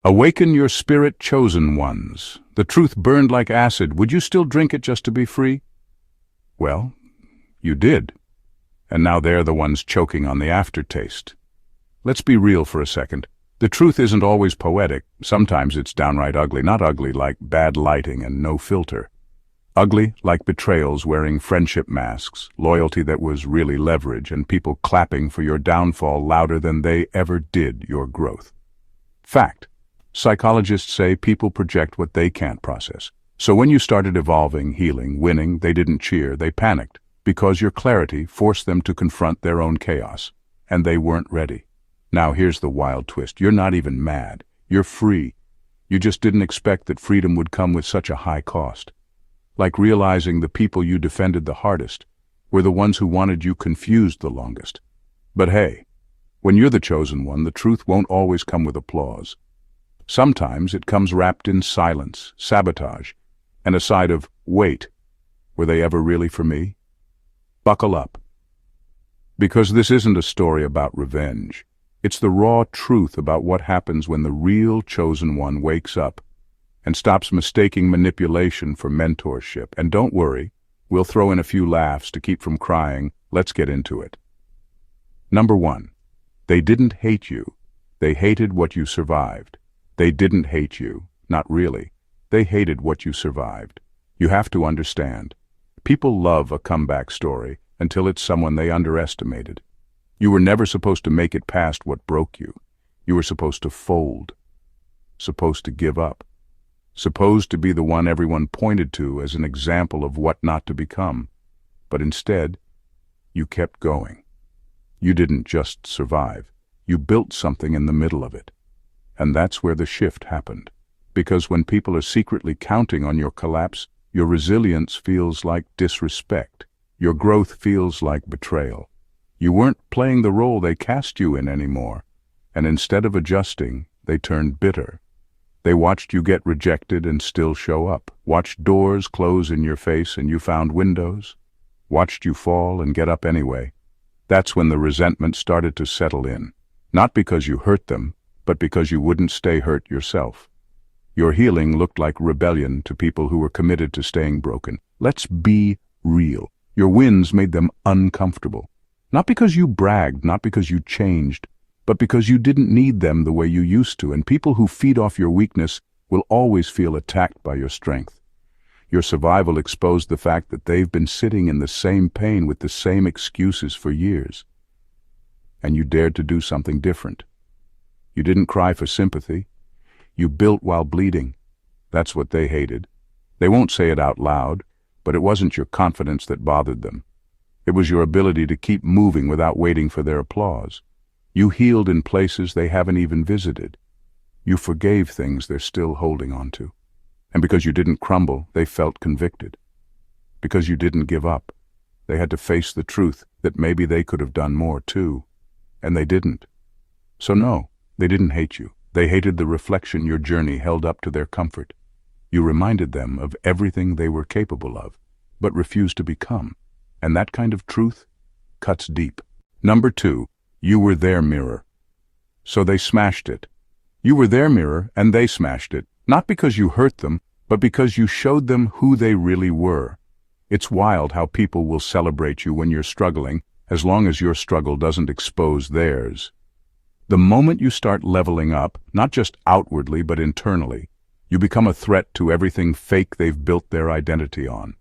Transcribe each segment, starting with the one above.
Awaken your spirit, chosen ones. The truth burned like acid. Would you still drink it just to be free? Well, you did. And now they're the ones choking on the aftertaste. Let's be real for a second. The truth isn't always poetic. Sometimes it's downright ugly. Not ugly like bad lighting and no filter. Ugly like betrayals wearing friendship masks, loyalty that was really leverage, and people clapping for your downfall louder than they ever did your growth. Fact. Psychologists say people project what they can't process. So when you started evolving, healing, winning, they didn't cheer, they panicked, because your clarity forced them to confront their own chaos. And they weren't ready. Now here's the wild twist. You're not even mad. You're free. You just didn't expect that freedom would come with such a high cost. Like realizing the people you defended the hardest were the ones who wanted you confused the longest. But hey, when you're the chosen one, the truth won't always come with applause. Sometimes it comes wrapped in silence, sabotage, and a side of, wait, were they ever really for me? Buckle up. Because this isn't a story about revenge. It's the raw truth about what happens when the real chosen one wakes up and stops mistaking manipulation for mentorship. And don't worry, we'll throw in a few laughs to keep from crying. Let's get into it. Number 1. They didn't hate you. They hated what you survived. They didn't hate you. Not really. They hated what you survived. You have to understand. People love a comeback story until it's someone they underestimated. You were never supposed to make it past what broke you. You were supposed to fold. Supposed to give up. Supposed to be the one everyone pointed to as an example of what not to become. But instead, you kept going. You didn't just survive. You built something in the middle of it. And that's where the shift happened. Because when people are secretly counting on your collapse, your resilience feels like disrespect. Your growth feels like betrayal. You weren't playing the role they cast you in anymore. And instead of adjusting, they turned bitter. They watched you get rejected and still show up. Watched doors close in your face and you found windows. Watched you fall and get up anyway. That's when the resentment started to settle in. Not because you hurt them, but because you wouldn't stay hurt yourself. Your healing looked like rebellion to people who were committed to staying broken. Let's be real. Your wins made them uncomfortable. Not because you bragged, not because you changed, but because you didn't need them the way you used to, and people who feed off your weakness will always feel attacked by your strength. Your survival exposed the fact that they've been sitting in the same pain with the same excuses for years. And you dared to do something different. You didn't cry for sympathy. You built while bleeding. That's what they hated. They won't say it out loud, but it wasn't your confidence that bothered them. It was your ability to keep moving without waiting for their applause. You healed in places they haven't even visited. You forgave things they're still holding on to. And because you didn't crumble, they felt convicted. Because you didn't give up, they had to face the truth that maybe they could have done more too. And they didn't. So no, they didn't hate you. They hated the reflection your journey held up to their comfort. You reminded them of everything they were capable of, but refused to become. And that kind of truth cuts deep. Number 2, you were their mirror. So they smashed it. You were their mirror and they smashed it. Not because you hurt them, but because you showed them who they really were. It's wild how people will celebrate you when you're struggling, as long as your struggle doesn't expose theirs. The moment you start leveling up, not just outwardly but internally, you become a threat to everything fake they've built their identity on.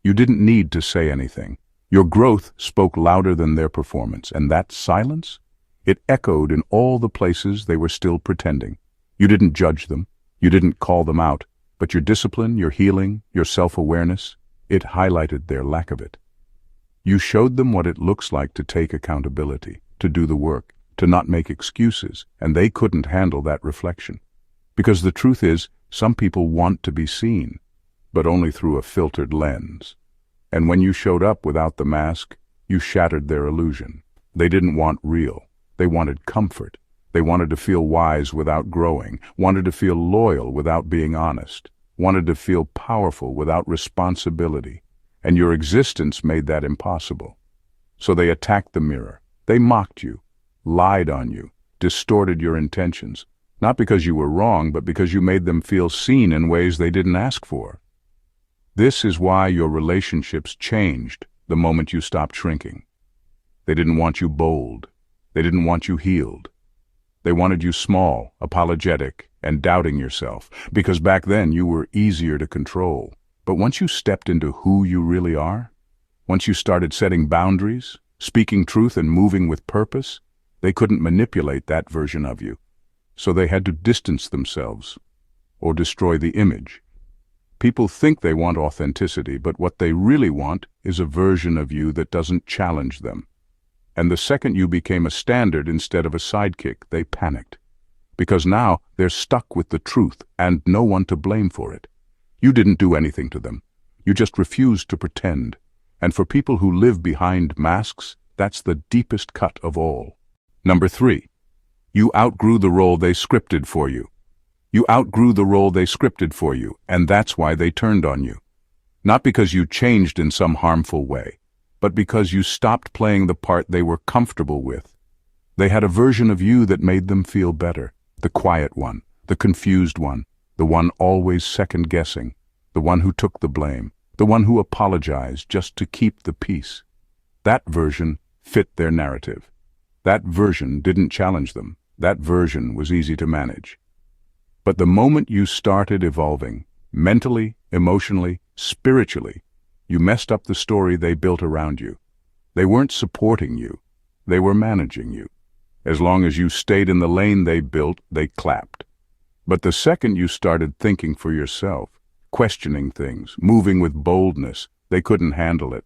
You didn't need to say anything. Your growth spoke louder than their performance, and that silence? It echoed in all the places they were still pretending. You didn't judge them. You didn't call them out. But your discipline, your healing, your self-awareness, it highlighted their lack of it. You showed them what it looks like to take accountability, to do the work, to not make excuses, and they couldn't handle that reflection. Because the truth is, some people want to be seen, but only through a filtered lens. And when you showed up without the mask, you shattered their illusion. They didn't want real. They wanted comfort. They wanted to feel wise without growing, wanted to feel loyal without being honest, wanted to feel powerful without responsibility. And your existence made that impossible. So they attacked the mirror. They mocked you, lied on you, distorted your intentions, Not because you were wrong, but because you made them feel seen in ways they didn't ask for. This is why your relationships changed the moment you stopped shrinking. They didn't want you bold. They didn't want you healed. They wanted you small, apologetic, and doubting yourself, because back then you were easier to control. But once you stepped into who you really are, once you started setting boundaries, speaking truth and moving with purpose, they couldn't manipulate that version of you. So they had to distance themselves or destroy the image. People think they want authenticity, but what they really want is a version of you that doesn't challenge them. And the second you became a standard instead of a sidekick, they panicked. Because now they're stuck with the truth and no one to blame for it. You didn't do anything to them. You just refused to pretend. And for people who live behind masks, that's the deepest cut of all. Number 3. You outgrew the role they scripted for you. You outgrew the role they scripted for you, and that's why they turned on you. Not because you changed in some harmful way, but because you stopped playing the part they were comfortable with. They had a version of you that made them feel better. The quiet one, the confused one, the one always second-guessing, the one who took the blame, the one who apologized just to keep the peace. That version fit their narrative. That version didn't challenge them. That version was easy to manage. But the moment you started evolving, mentally, emotionally, spiritually, you messed up the story they built around you. They weren't supporting you. They were managing you. As long as you stayed in the lane they built, they clapped. But the second you started thinking for yourself, questioning things, moving with boldness, they couldn't handle it.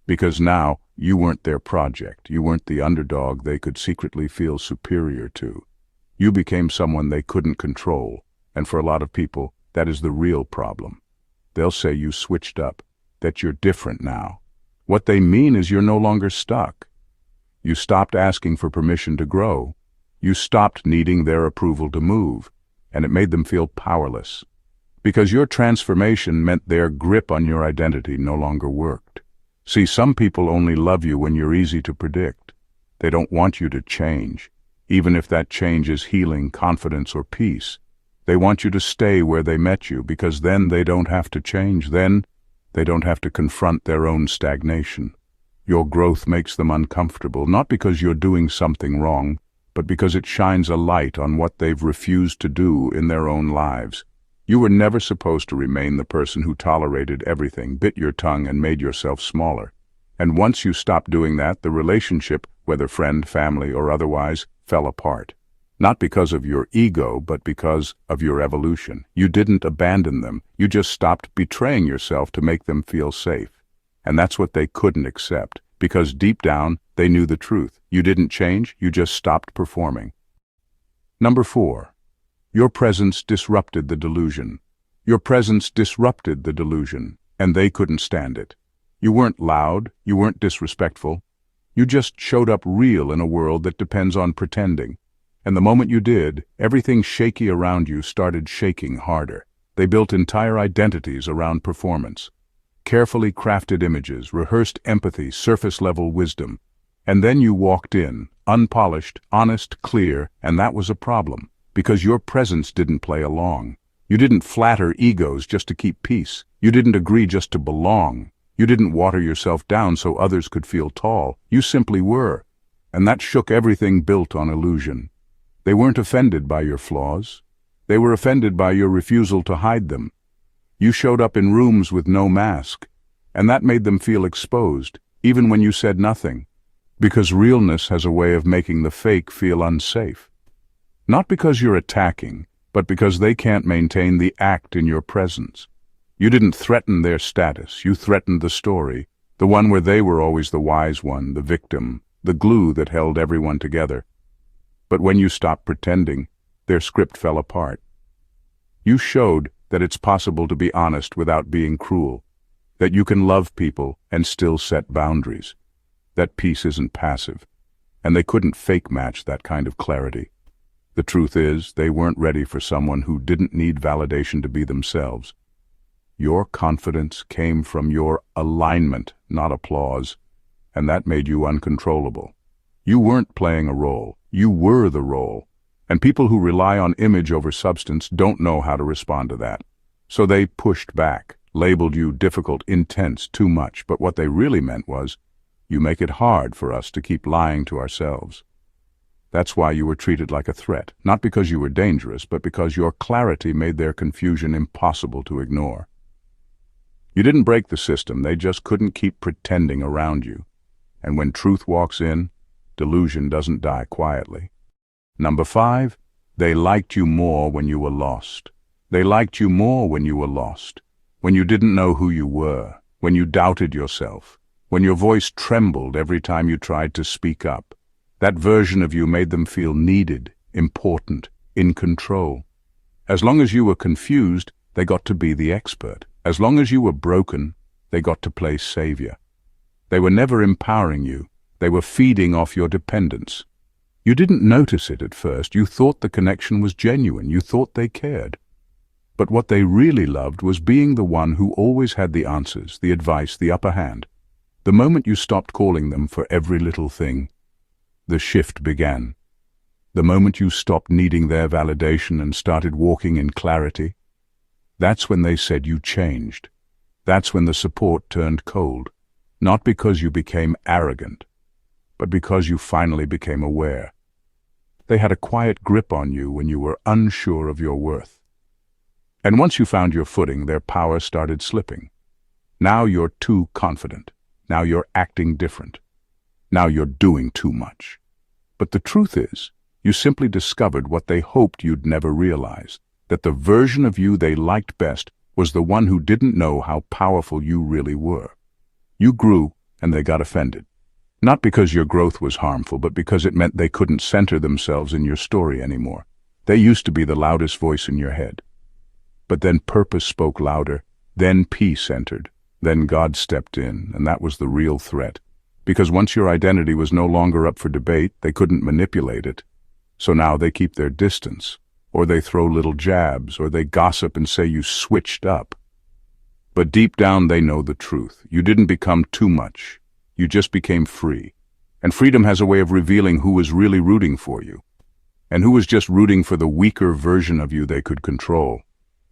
Because now, you weren't their project. You weren't the underdog they could secretly feel superior to. You became someone they couldn't control, and for a lot of people, that is the real problem. They'll say you switched up, that you're different now. What they mean is you're no longer stuck. You stopped asking for permission to grow. You stopped needing their approval to move, and it made them feel powerless. Because your transformation meant their grip on your identity no longer worked. See, some people only love you when you're easy to predict. They don't want you to change, even if that change is healing, confidence, or peace. They want you to stay where they met you, because then they don't have to change. Then they don't have to confront their own stagnation. Your growth makes them uncomfortable, not because you're doing something wrong, but because it shines a light on what they've refused to do in their own lives. You were never supposed to remain the person who tolerated everything, bit your tongue, and made yourself smaller. And once you stopped doing that, the relationship, whether friend, family, or otherwise, fell apart. Not because of your ego, but because of your evolution. You didn't abandon them. You just stopped betraying yourself to make them feel safe. And that's what they couldn't accept, because deep down, they knew the truth. You didn't change, you just stopped performing. Number 4. Your presence disrupted the delusion. Your presence disrupted the delusion, and they couldn't stand it. You weren't loud, you weren't disrespectful. You just showed up real in a world that depends on pretending. And the moment you did, everything shaky around you started shaking harder. They built entire identities around performance. Carefully crafted images, rehearsed empathy, surface-level wisdom. And then you walked in, unpolished, honest, clear, and that was a problem, because your presence didn't play along. You didn't flatter egos just to keep peace. You didn't agree just to belong. You didn't water yourself down so others could feel tall. You simply were. And that shook everything built on illusion. They weren't offended by your flaws. They were offended by your refusal to hide them. You showed up in rooms with no mask, and that made them feel exposed, even when you said nothing. Because realness has a way of making the fake feel unsafe. Not because you're attacking, but because they can't maintain the act in your presence. You didn't threaten their status, you threatened the story, the one where they were always the wise one, the victim, the glue that held everyone together. But when you stopped pretending, their script fell apart. You showed that it's possible to be honest without being cruel, that you can love people and still set boundaries, that peace isn't passive, and they couldn't fake match that kind of clarity. The truth is, they weren't ready for someone who didn't need validation to be themselves. Your confidence came from your alignment, not applause, and that made you uncontrollable. You weren't playing a role, you were the role, And people who rely on image over substance don't know how to respond to that. So they pushed back, labeled you difficult, intense, too much, but what they really meant was, you make it hard for us to keep lying to ourselves. That's why you were treated like a threat, not because you were dangerous, but because your clarity made their confusion impossible to ignore. You didn't break the system, they just couldn't keep pretending around you. And when truth walks in, delusion doesn't die quietly. Number 5, they liked you more when you were lost. They liked you more when you were lost, when you didn't know who you were, when you doubted yourself, when your voice trembled every time you tried to speak up. That version of you made them feel needed, important, in control. As long as you were confused, they got to be the expert. As long as you were broken, they got to play savior. They were never empowering you. They were feeding off your dependence. You didn't notice it at first. You thought the connection was genuine. You thought they cared. But what they really loved was being the one who always had the answers, the advice, the upper hand. The moment you stopped calling them for every little thing, the shift began. The moment you stopped needing their validation and started walking in clarity, that's when they said you changed. That's when the support turned cold. Not because you became arrogant, but because you finally became aware. They had a quiet grip on you when you were unsure of your worth. And once you found your footing, their power started slipping. Now you're too confident. Now you're acting different. Now you're doing too much. But the truth is, you simply discovered what they hoped you'd never realize, that the version of you they liked best was the one who didn't know how powerful you really were. You grew, and they got offended. Not because your growth was harmful, but because it meant they couldn't center themselves in your story anymore. They used to be the loudest voice in your head. But then purpose spoke louder, then peace entered, then God stepped in, and that was the real threat. Because once your identity was no longer up for debate, they couldn't manipulate it. So now they keep their distance, or they throw little jabs, or they gossip and say you switched up. But deep down they know the truth. You didn't become too much. You just became free. And freedom has a way of revealing who was really rooting for you, and who was just rooting for the weaker version of you they could control.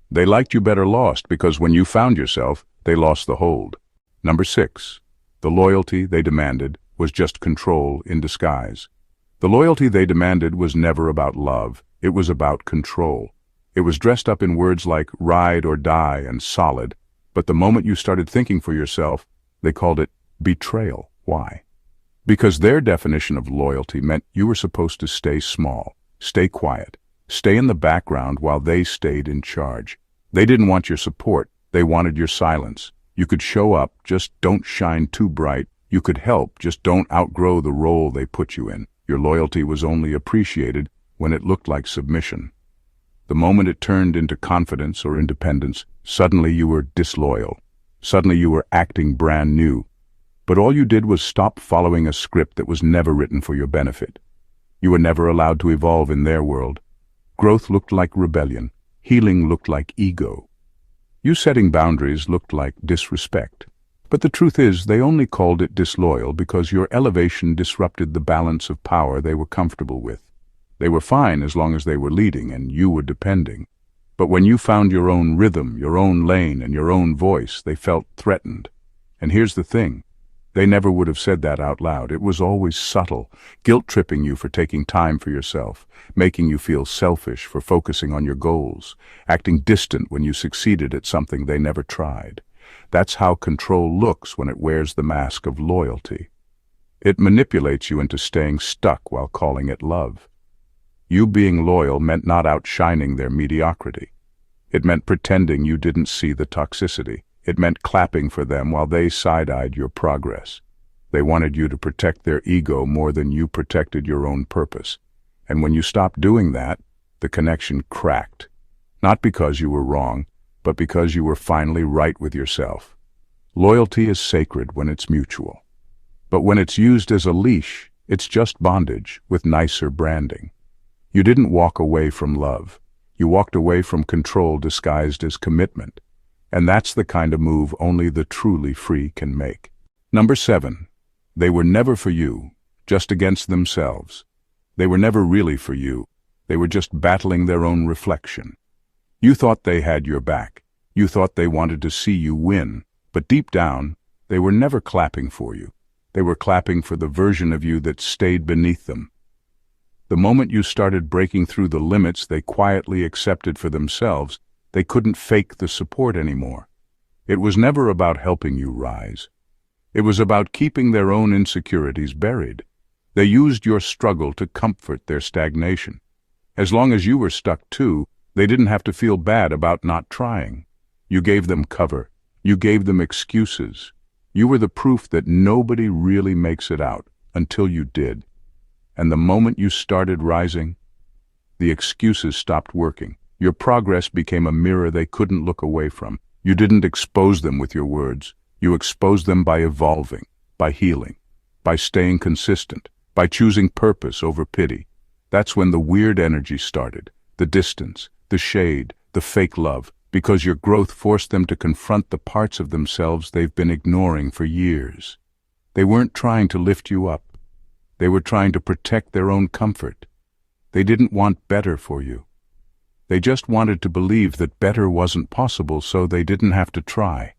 They liked you better lost, because when you found yourself, they lost the hold. Number 6. The loyalty they demanded was just control in disguise. The loyalty they demanded was never about love. It was about control. It was dressed up in words like ride or die and solid, but the moment you started thinking for yourself, they called it betrayal. Why? Because their definition of loyalty meant you were supposed to stay small, stay quiet, stay in the background while they stayed in charge. They didn't want your support. They wanted your silence. You could show up, just don't shine too bright. You could help, just don't outgrow the role they put you in. Your loyalty was only appreciated when it looked like submission. The moment it turned into confidence or independence, suddenly you were disloyal. Suddenly you were acting brand new. But all you did was stop following a script that was never written for your benefit. You were never allowed to evolve in their world. Growth looked like rebellion. Healing looked like ego. You setting boundaries looked like disrespect. But the truth is, they only called it disloyal because your elevation disrupted the balance of power they were comfortable with. They were fine as long as they were leading and you were depending. But when you found your own rhythm, your own lane, and your own voice, they felt threatened. And here's the thing. They never would have said that out loud. It was always subtle, guilt-tripping you for taking time for yourself, making you feel selfish for focusing on your goals, acting distant when you succeeded at something they never tried. That's how control looks when it wears the mask of loyalty. It manipulates you into staying stuck while calling it love. You being loyal meant not outshining their mediocrity. It meant pretending you didn't see the toxicity. It meant clapping for them while they side-eyed your progress. They wanted you to protect their ego more than you protected your own purpose. And when you stopped doing that, the connection cracked. Not because you were wrong, but because you were finally right with yourself. Loyalty is sacred when it's mutual. But when it's used as a leash, it's just bondage with nicer branding. You didn't walk away from love. You walked away from control disguised as commitment. And that's the kind of move only the truly free can make. Number 7. They were never for you, just against themselves. They were never really for you. They were just battling their own reflection. You thought they had your back. You thought they wanted to see you win. But deep down, they were never clapping for you. They were clapping for the version of you that stayed beneath them. The moment you started breaking through the limits they quietly accepted for themselves, they couldn't fake the support anymore. It was never about helping you rise. It was about keeping their own insecurities buried. They used your struggle to comfort their stagnation. As long as you were stuck too, they didn't have to feel bad about not trying. You gave them cover. You gave them excuses. You were the proof that nobody really makes it out until you did. And the moment you started rising, the excuses stopped working. Your progress became a mirror they couldn't look away from. You didn't expose them with your words. You exposed them by evolving, by healing, by staying consistent, by choosing purpose over pity. That's when the weird energy started, the distance, the shade, the fake love, because your growth forced them to confront the parts of themselves they've been ignoring for years. They weren't trying to lift you up. They were trying to protect their own comfort. They didn't want better for you. They just wanted to believe that better wasn't possible, so they didn't have to try.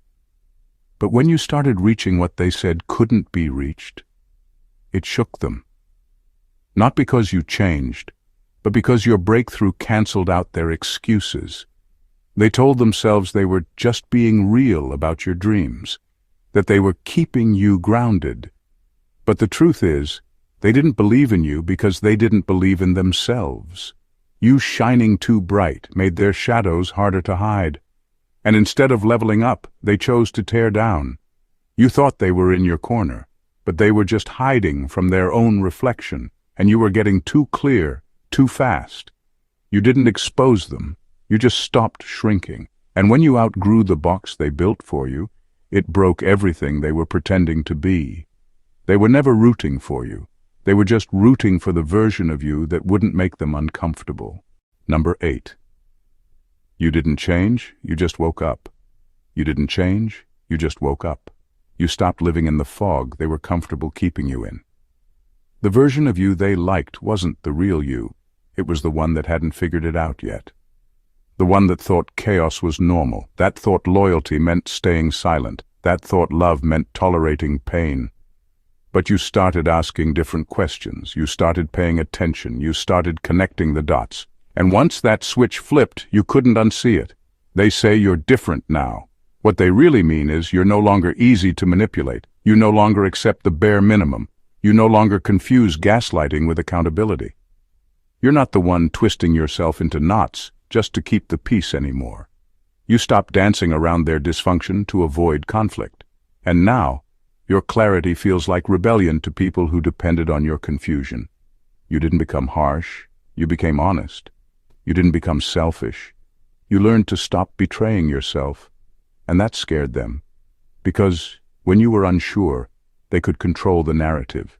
But when you started reaching what they said couldn't be reached, it shook them. Not because you changed, but because your breakthrough canceled out their excuses. They told themselves they were just being real about your dreams, that they were keeping you grounded. But the truth is, they didn't believe in you because they didn't believe in themselves. You shining too bright made their shadows harder to hide. And instead of leveling up, they chose to tear down. You thought they were in your corner, but they were just hiding from their own reflection, and you were getting too clear, too fast. You didn't expose them, you just stopped shrinking. And when you outgrew the box they built for you, it broke everything they were pretending to be. They were never rooting for you. They were just rooting for the version of you that wouldn't make them uncomfortable. Number 8. You didn't change, you just woke up. You didn't change, you just woke up. You stopped living in the fog they were comfortable keeping you in. The version of you they liked wasn't the real you. It was the one that hadn't figured it out yet. The one that thought chaos was normal, that thought loyalty meant staying silent, that thought love meant tolerating pain. But you started asking different questions, you started paying attention, you started connecting the dots. And once that switch flipped, you couldn't unsee it. They say you're different now. What they really mean is you're no longer easy to manipulate. You no longer accept the bare minimum. You no longer confuse gaslighting with accountability. You're not the one twisting yourself into knots just to keep the peace anymore. You stopped dancing around their dysfunction to avoid conflict. And now, your clarity feels like rebellion to people who depended on your confusion. You didn't become harsh, you became honest. You didn't become selfish. You learned to stop betraying yourself, and that scared them. Because when you were unsure, they could control the narrative.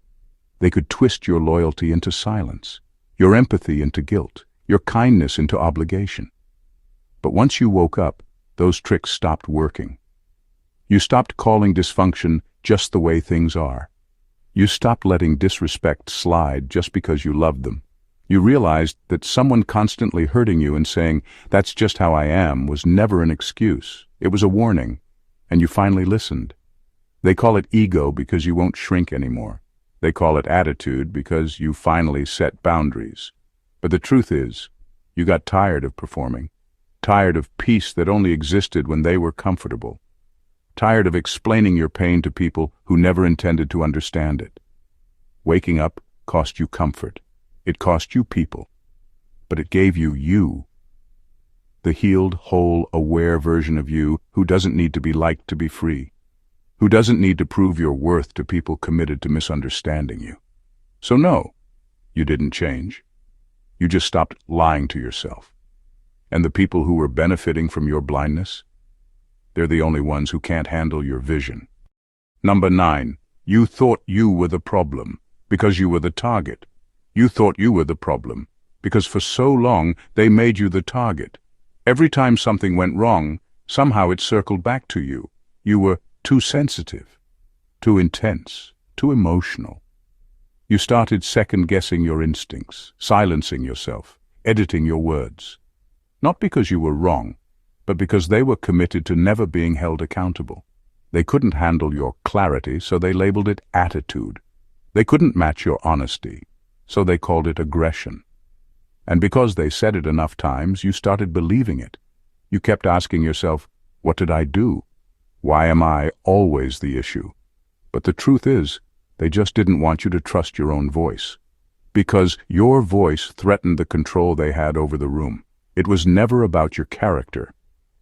They could twist your loyalty into silence, your empathy into guilt, your kindness into obligation. But once you woke up, those tricks stopped working. You stopped calling dysfunction just the way things are. You stopped letting disrespect slide just because you loved them. You realized that someone constantly hurting you and saying, "That's just how I am," was never an excuse. It was a warning, and you finally listened. They call it ego because you won't shrink anymore. They call it attitude because you finally set boundaries. But the truth is, you got tired of performing, tired of peace that only existed when they were comfortable, tired of explaining your pain to people who never intended to understand it. Waking up cost you comfort. It cost you people, but it gave you you. The healed, whole, aware version of you who doesn't need to be liked to be free, who doesn't need to prove your worth to people committed to misunderstanding you. So no, you didn't change. You just stopped lying to yourself. And the people who were benefiting from your blindness, they're the only ones who can't handle your vision. Number 9, you thought you were the problem because you were the target. You thought you were the problem because for so long they made you the target. Every time something went wrong, somehow it circled back to you. You were too sensitive, too intense, too emotional. You started second-guessing your instincts, silencing yourself, editing your words. Not because you were wrong, but because they were committed to never being held accountable. They couldn't handle your clarity, so they labeled it attitude. They couldn't match your honesty, so they called it aggression. And because they said it enough times, you started believing it. You kept asking yourself, what did I do? Why am I always the issue? But the truth is, they just didn't want you to trust your own voice. Because your voice threatened the control they had over the room. It was never about your character.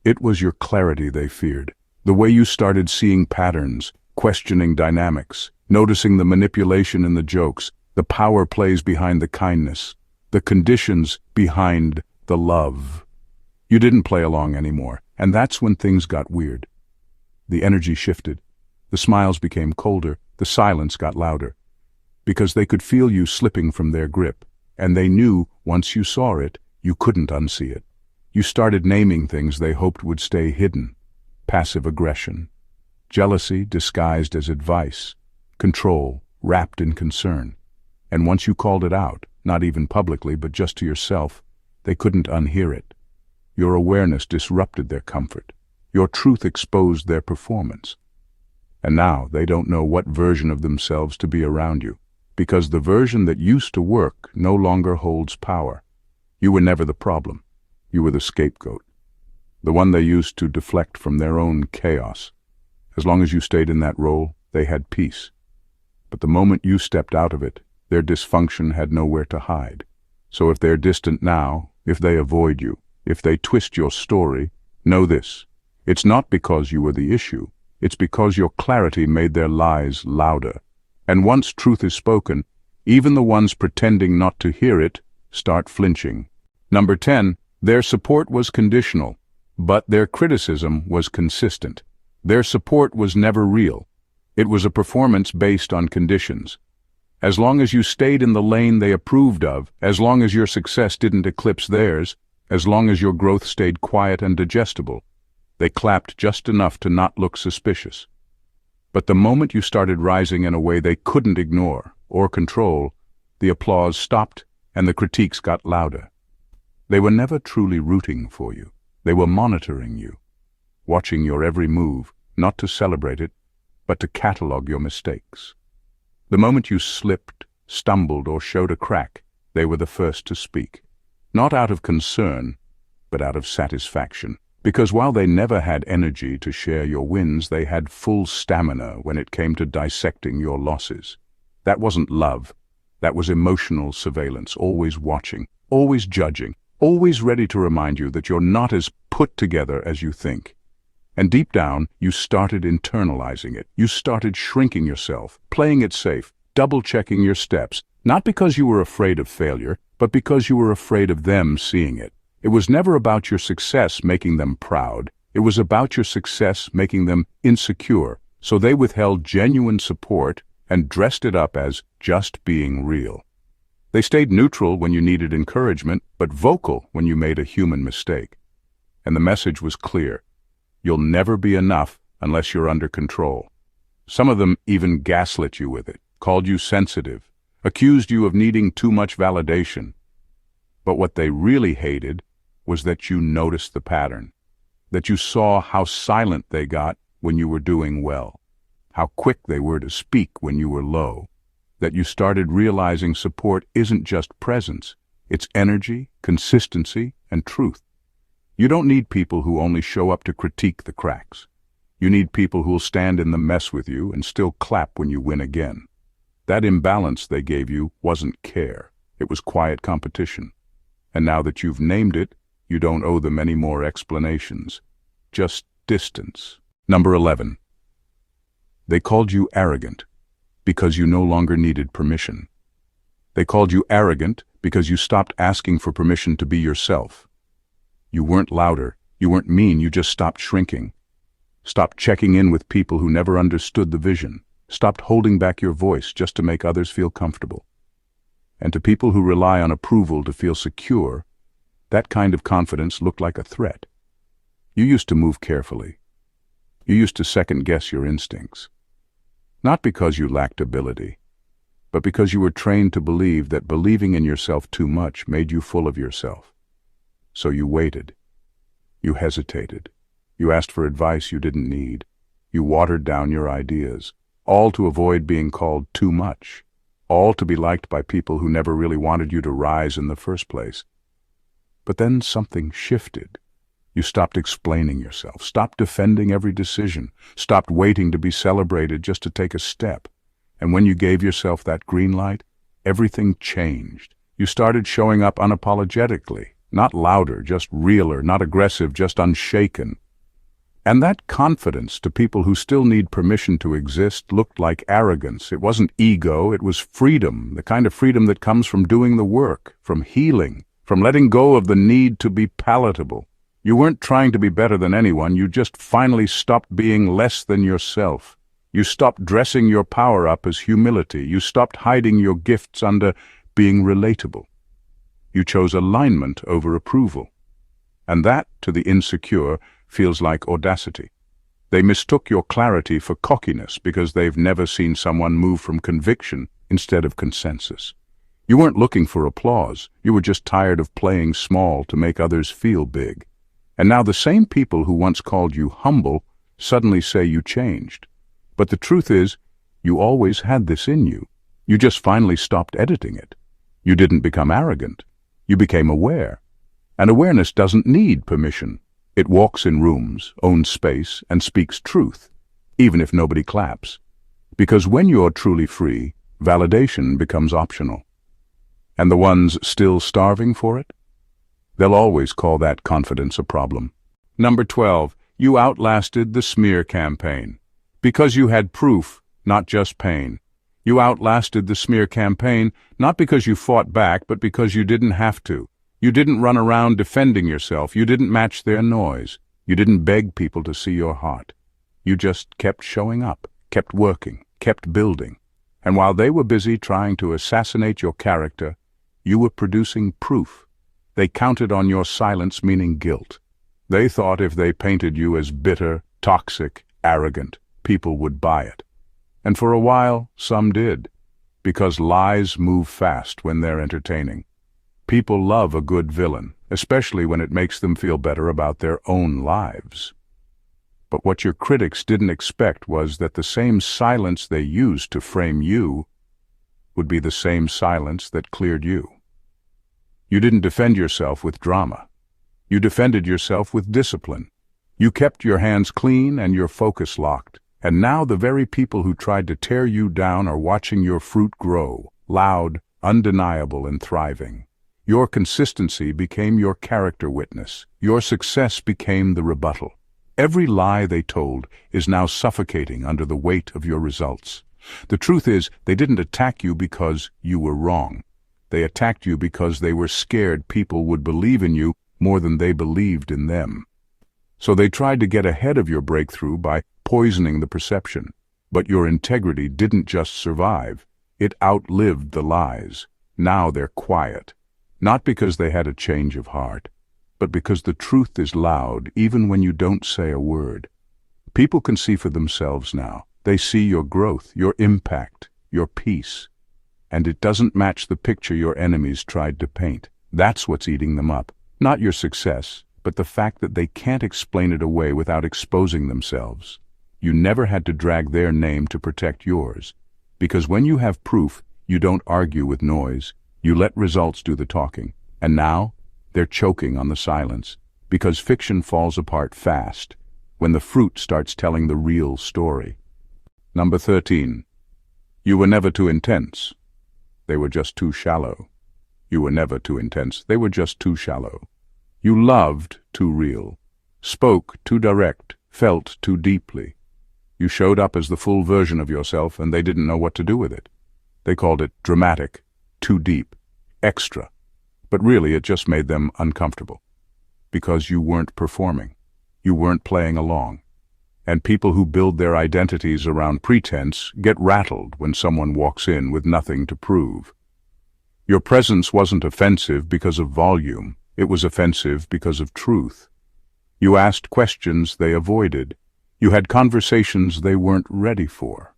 It was your clarity they feared. The way you started seeing patterns, questioning dynamics, noticing the manipulation in the jokes, the power plays behind the kindness, the conditions behind the love. You didn't play along anymore, and that's when things got weird. The energy shifted. The smiles became colder. The silence got louder. Because they could feel you slipping from their grip, and they knew once you saw it, you couldn't unsee it. You started naming things they hoped would stay hidden. Passive aggression, jealousy disguised as advice, control wrapped in concern. And once you called it out, not even publicly but just to yourself, they couldn't unhear it. Your awareness disrupted their comfort. Your truth exposed their performance. And now they don't know what version of themselves to be around you, because the version that used to work no longer holds power. You were never the problem. You were the scapegoat, the one they used to deflect from their own chaos. As long as you stayed in that role, they had peace. But the moment you stepped out of it, their dysfunction had nowhere to hide. So if they're distant now, if they avoid you, if they twist your story, know this. It's not because you were the issue. It's because your clarity made their lies louder. And once truth is spoken, even the ones pretending not to hear it start flinching. Number 10, their support was conditional, but their criticism was consistent. Their support was never real. It was a performance based on conditions. As long as you stayed in the lane they approved of, as long as your success didn't eclipse theirs, as long as your growth stayed quiet and digestible, they clapped just enough to not look suspicious. But the moment you started rising in a way they couldn't ignore or control, the applause stopped and the critiques got louder. They were never truly rooting for you. They were monitoring you, watching your every move, not to celebrate it, but to catalog your mistakes. The moment you slipped, stumbled, or showed a crack, they were the first to speak. Not out of concern, but out of satisfaction. Because while they never had energy to share your wins, they had full stamina when it came to dissecting your losses. That wasn't love. That was emotional surveillance, always watching, always judging, always ready to remind you that you're not as put together as you think. And deep down, you started internalizing it. You started shrinking yourself, playing it safe, double-checking your steps, not because you were afraid of failure, but because you were afraid of them seeing it. It was never about your success making them proud. It was about your success making them insecure, so they withheld genuine support and dressed it up as just being real. They stayed neutral when you needed encouragement, but vocal when you made a human mistake. And the message was clear. You'll never be enough unless you're under control. Some of them even gaslit you with it, called you sensitive, accused you of needing too much validation. But what they really hated was that you noticed the pattern, that you saw how silent they got when you were doing well, how quick they were to speak when you were low, that you started realizing support isn't just presence, it's energy, consistency, and truth. You don't need people who only show up to critique the cracks. You need people who'll stand in the mess with you and still clap when you win again. That imbalance they gave you wasn't care, it was quiet competition. And now that you've named it, you don't owe them any more explanations, just distance. Number 11. They called you arrogant because you no longer needed permission. They called you arrogant because you stopped asking for permission to be yourself. You weren't louder, you weren't mean, you just stopped shrinking. Stopped checking in with people who never understood the vision. Stopped holding back your voice just to make others feel comfortable. And to people who rely on approval to feel secure, that kind of confidence looked like a threat. You used to move carefully. You used to second-guess your instincts. Not because you lacked ability, but because you were trained to believe that believing in yourself too much made you full of yourself. So you waited. You hesitated. You asked for advice you didn't need. You watered down your ideas, all to avoid being called too much, all to be liked by people who never really wanted you to rise in the first place. But then something shifted. You stopped explaining yourself, stopped defending every decision, stopped waiting to be celebrated just to take a step. And when you gave yourself that green light, everything changed. You started showing up unapologetically, not louder, just realer, not aggressive, just unshaken. And that confidence to people who still need permission to exist looked like arrogance. It wasn't ego, it was freedom, the kind of freedom that comes from doing the work, from healing, from letting go of the need to be palatable. You weren't trying to be better than anyone, you just finally stopped being less than yourself. You stopped dressing your power up as humility. You stopped hiding your gifts under being relatable. You chose alignment over approval. And that, to the insecure, feels like audacity. They mistook your clarity for cockiness because they've never seen someone move from conviction instead of consensus. You weren't looking for applause. You were just tired of playing small to make others feel big. And now the same people who once called you humble suddenly say you changed. But the truth is, you always had this in you. You just finally stopped editing it. You didn't become arrogant. You became aware. And awareness doesn't need permission. It walks in rooms, owns space, and speaks truth, even if nobody claps. Because when you're truly free, validation becomes optional. And the ones still starving for it? They'll always call that confidence a problem. Number 12, you outlasted the smear campaign. Because you had proof, not just pain. You outlasted the smear campaign, not because you fought back, but because you didn't have to. You didn't run around defending yourself. You didn't match their noise. You didn't beg people to see your heart. You just kept showing up, kept working, kept building. And while they were busy trying to assassinate your character, you were producing proof. They counted on your silence, meaning guilt. They thought if they painted you as bitter, toxic, arrogant, people would buy it. And for a while, some did, because lies move fast when they're entertaining. People love a good villain, especially when it makes them feel better about their own lives. But what your critics didn't expect was that the same silence they used to frame you would be the same silence that cleared you. You didn't defend yourself with drama. You defended yourself with discipline. You kept your hands clean and your focus locked. And now the very people who tried to tear you down are watching your fruit grow, loud, undeniable, and thriving. Your consistency became your character witness. Your success became the rebuttal. Every lie they told is now suffocating under the weight of your results. The truth is, they didn't attack you because you were wrong. They attacked you because they were scared people would believe in you more than they believed in them. So they tried to get ahead of your breakthrough by poisoning the perception. But your integrity didn't just survive. It outlived the lies. Now they're quiet. Not because they had a change of heart, but because the truth is loud even when you don't say a word. People can see for themselves now. They see your growth, your impact, your peace. And it doesn't match the picture your enemies tried to paint. That's what's eating them up. Not your success, but the fact that they can't explain it away without exposing themselves. You never had to drag their name to protect yours. Because when you have proof, you don't argue with noise. You let results do the talking. And now, they're choking on the silence. Because fiction falls apart fast when the fruit starts telling the real story. Number 13. You were never too intense. They were just too shallow. You were never too intense. They were just too shallow. You loved too real, spoke too direct, felt too deeply. You showed up as the full version of yourself, and they didn't know what to do with it. They called it dramatic, too deep, extra. But really, it just made them uncomfortable. Because you weren't performing. You weren't playing along. And people who build their identities around pretense get rattled when someone walks in with nothing to prove. Your presence wasn't offensive because of volume. It was offensive because of truth. You asked questions they avoided. You had conversations they weren't ready for.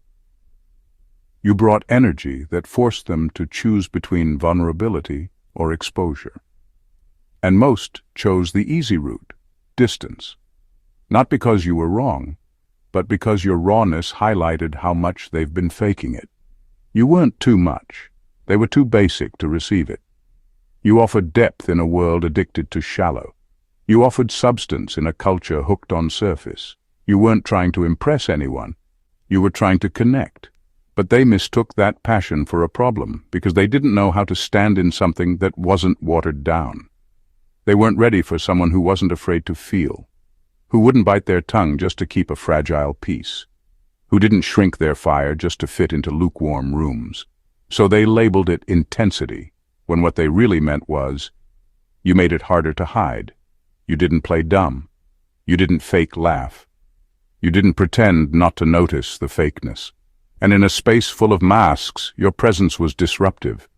You brought energy that forced them to choose between vulnerability or exposure. And most chose the easy route, distance. Not because you were wrong, but because your rawness highlighted how much they've been faking it. You weren't too much. They were too basic to receive it. You offered depth in a world addicted to shallow. You offered substance in a culture hooked on surface. You weren't trying to impress anyone. You were trying to connect. But they mistook that passion for a problem because they didn't know how to stand in something that wasn't watered down. They weren't ready for someone who wasn't afraid to feel, who wouldn't bite their tongue just to keep a fragile peace, who didn't shrink their fire just to fit into lukewarm rooms. So they labeled it intensity, when what they really meant was, you made it harder to hide. You didn't play dumb. You didn't fake laugh. You didn't pretend not to notice the fakeness. And in a space full of masks, your presence was disruptive.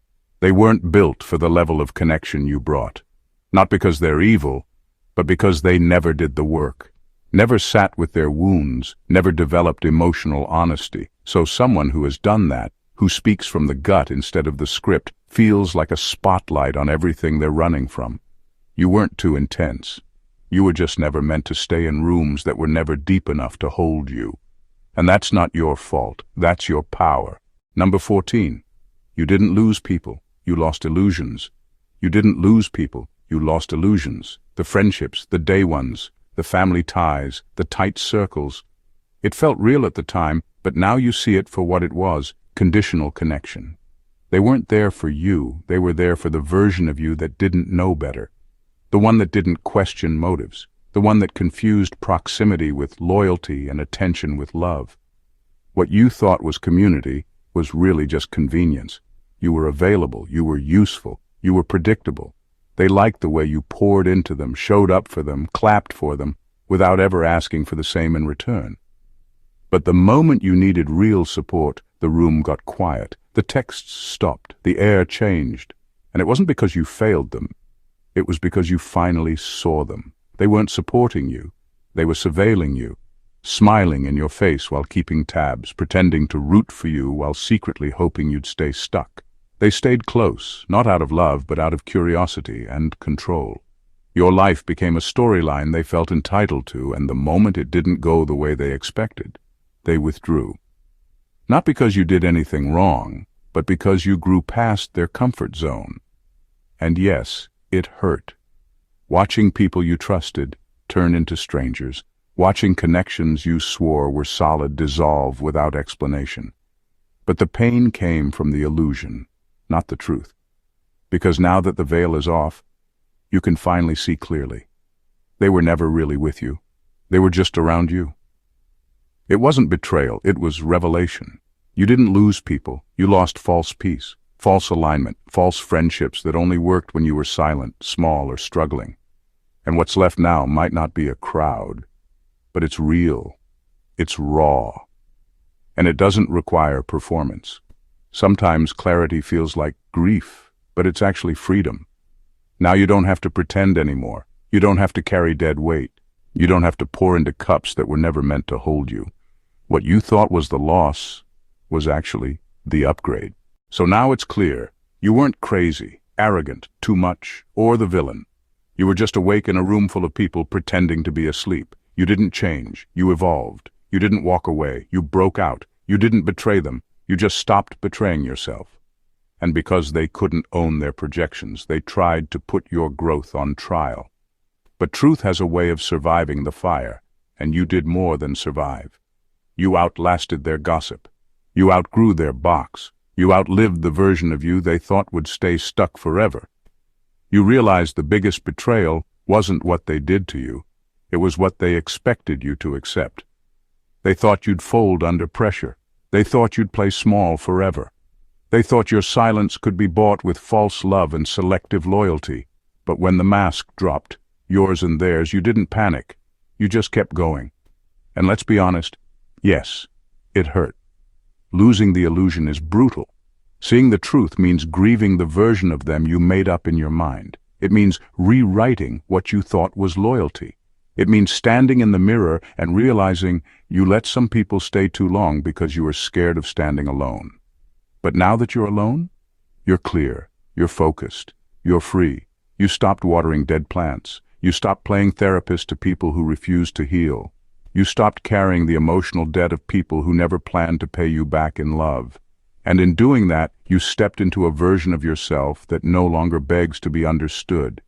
They weren't built for the level of connection you brought. Not because they're evil, but because they never did the work, never sat with their wounds, never developed emotional honesty. So someone who has done that, who speaks from the gut instead of the script, feels like a spotlight on everything they're running from. You weren't too intense. You were just never meant to stay in rooms that were never deep enough to hold you. And that's not your fault. That's your power. Number 14. You didn't lose people. You lost illusions. You didn't lose people. You lost illusions. The friendships, the day ones, the family ties, the tight circles. It felt real at the time, but now you see it for what it was, conditional connection. They weren't there for you. They were there for the version of you that didn't know better. The one that didn't question motives. The one that confused proximity with loyalty and attention with love. What you thought was community was really just convenience. You were available, you were useful, you were predictable. They liked the way you poured into them, showed up for them, clapped for them, without ever asking for the same in return. But the moment you needed real support, the room got quiet, the texts stopped, the air changed. And it wasn't because you failed them. It was because you finally saw them. They weren't supporting you. They were surveilling you, smiling in your face while keeping tabs, pretending to root for you while secretly hoping you'd stay stuck. They stayed close, not out of love, but out of curiosity and control. Your life became a storyline they felt entitled to, and the moment it didn't go the way they expected, they withdrew. Not because you did anything wrong, but because you grew past their comfort zone. And yes, it hurt. Watching people you trusted turn into strangers, watching connections you swore were solid dissolve without explanation. But the pain came from the illusion, not the truth. Because now that the veil is off, you can finally see clearly. They were never really with you. They were just around you. It wasn't betrayal, it was revelation. You didn't lose people, you lost false peace, false alignment, false friendships that only worked when you were silent, small, or struggling. And what's left now might not be a crowd, but it's real, it's raw, and it doesn't require performance. Sometimes clarity feels like grief, but it's actually freedom. Now you don't have to pretend anymore. You don't have to carry dead weight. You don't have to pour into cups that were never meant to hold you. What you thought was the loss was actually the upgrade. So now it's clear. You weren't crazy, arrogant, too much, or the villain. You were just awake in a room full of people pretending to be asleep. You didn't change. You evolved. You didn't walk away. You broke out. You didn't betray them. You just stopped betraying yourself. And because they couldn't own their projections, they tried to put your growth on trial. But truth has a way of surviving the fire, and you did more than survive. You outlasted their gossip. You outgrew their box. You outlived the version of you they thought would stay stuck forever. You realized the biggest betrayal wasn't what they did to you. It was what they expected you to accept. They thought you'd fold under pressure. They thought you'd play small forever. They thought your silence could be bought with false love and selective loyalty. But when the mask dropped, yours and theirs, you didn't panic. You just kept going. And let's be honest, yes, it hurt. Losing the illusion is brutal. Seeing the truth means grieving the version of them you made up in your mind. It means rewriting what you thought was loyalty. It means standing in the mirror and realizing you let some people stay too long because you were scared of standing alone. But now that you're alone, you're clear, you're focused, you're free. You stopped watering dead plants. You stopped playing therapist to people who refuse to heal. You stopped carrying the emotional debt of people who never planned to pay you back in love. And in doing that, you stepped into a version of yourself that no longer begs to be understood.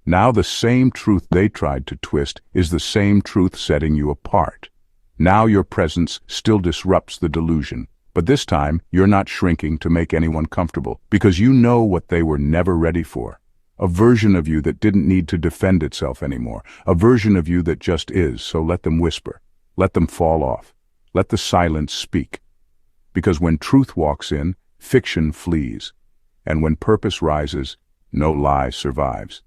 Now the same truth they tried to twist is the same truth setting you apart. Now your presence still disrupts the delusion. But this time, you're not shrinking to make anyone comfortable, because you know what they were never ready for. A version of you that didn't need to defend itself anymore. A version of you that just is, so let them whisper. Let them fall off. Let the silence speak. Because when truth walks in, fiction flees. And when purpose rises, no lie survives.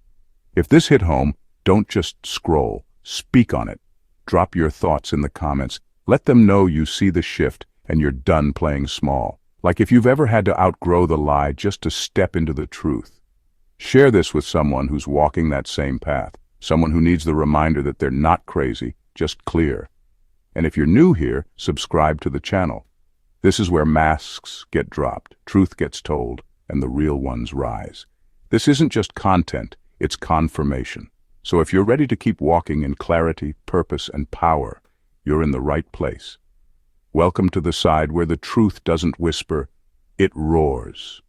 If this hit home, don't just scroll. Speak on it. Drop your thoughts in the comments. Let them know you see the shift and you're done playing small. Like if you've ever had to outgrow the lie just to step into the truth. Share this with someone who's walking that same path. Someone who needs the reminder that they're not crazy, just clear. And if you're new here, subscribe to the channel. This is where masks get dropped, truth gets told, and the real ones rise. This isn't just content, it's confirmation. So if you're ready to keep walking in clarity, purpose, and power, you're in the right place. Welcome to the side where the truth doesn't whisper, it roars.